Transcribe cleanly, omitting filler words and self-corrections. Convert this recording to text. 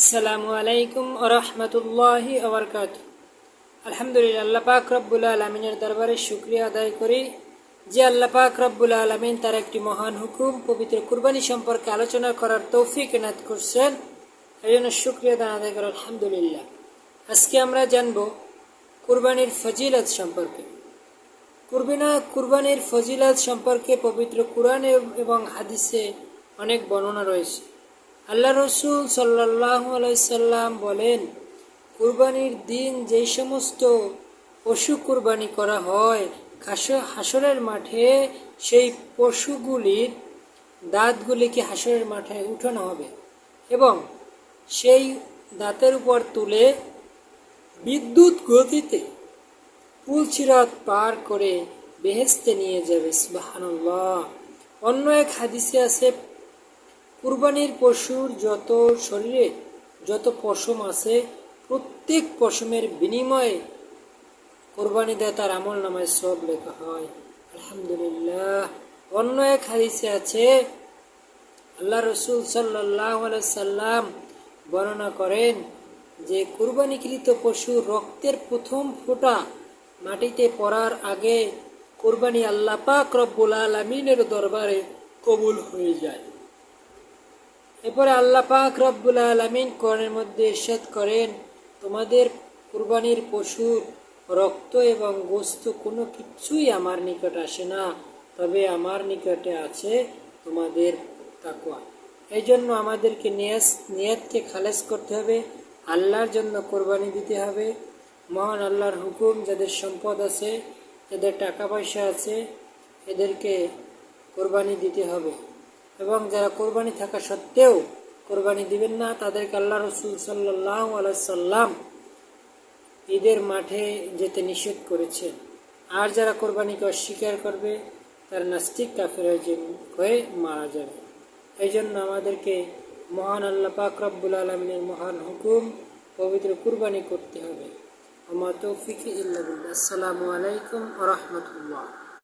আসসালামু আলাইকুম ওয়া রাহমাতুল্লাহি ওয়া বারাকাতুহু। আলহামদুলিল্লাহ, আল্লাহ পাক রব্বুল আলামিনের দরবারে শুকরিয়া আদায় করি যে আল্লাহ পাক রব্বুল আলামিন তার একটি মহান হুকুম পবিত্র কুরবানি সম্পর্কে আলোচনা করার তৌফিক এনায়েত করছেন। এই জন্য শুকরিয়া আদায় করি আলহামদুলিল্লাহ। আজকে আমরা জানব কুরবানির ফজিলত সম্পর্কে। কুরবানির ফজিলত সম্পর্কে পবিত্র কুরআনে এবং হাদিসে অনেক বর্ণনা রয়েছে। আল্লাহ রসুল সাল্লাল্লাহু আলাইহি সাল্লাম বলেন, কুরবানির দিন যেই সমস্ত পশু কুরবানি করা হয়, হাসরের মাঠে সেই পশুগুলির দাঁতগুলিকে হাসরের মাঠে উঠানো হবে এবং সেই দাঁতের উপর তুলে বিদ্যুৎ গতিতে পুলসিরাত পার করে বেহেশতে নিয়ে যাবে। সুবহানাল্লাহ। অন্য এক হাদিসে আছে, কুরবানির পশুর শরীরে যত পশম আছে, প্রত্যেক পশমের বিনিময়ে কোরবানি দেয় তার আমল নামায় সব লেখা হয়। আলহামদুলিল্লাহ। অন্য এক হাদিসে আছে, আল্লাহ রসুল সাল্লাল্লাহু আলাইহি সাল্লাম বর্ণনা করেন যে কুরবানিকৃত পশুর রক্তের প্রথম ফোঁটা মাটিতে পড়ার আগে কুরবানি আল্লাহ পাক রব্বুল আলামিনের দরবারে কবুল হয়ে যায়। এরপরে আল্লাহ পাক রব্বুল আলামিন কোরআনের মধ্যে ইরশাদ করেন, তোমাদের কুরবানির পশুর রক্ত এবং গোশত কোনো কিছুই আমার নিকট আসে না, তবে আমার নিকটে আছে তোমাদের তাকওয়া। এই জন্য আমাদেরকে নিয়তকে খালেস করতে হবে, আল্লাহর জন্য কোরবানি দিতে হবে। মহান আল্লাহর হুকুম, যাদের সম্পদ আছে, যাদের টাকা পয়সা আছে, এদেরকে কোরবানি দিতে হবে। এবং যারা কোরবানি থাকা সত্ত্বেও কোরবানি দিবেন না, তাদেরকে আল্লাহ রসুল সাল্লাল্লাহু আলাইহি সাল্লাম ঈদের মাঠে যেতে নিষেধ করেছেন। আর যারা কোরবানিকে অস্বীকার করবে, তার নাস্তিক কাফের হয়ে মারা যাবে। এই জন্য আমাদেরকে মহান আল্লাহ পাক রব্বুল আলামিনের মহান হুকুম পবিত্র কুরবানি করতে হবে। আমা তৌফিক ইল্লা বিল্লাহ। আসসালামু আলাইকুম ওয়া রাহমাতুল্লাহ।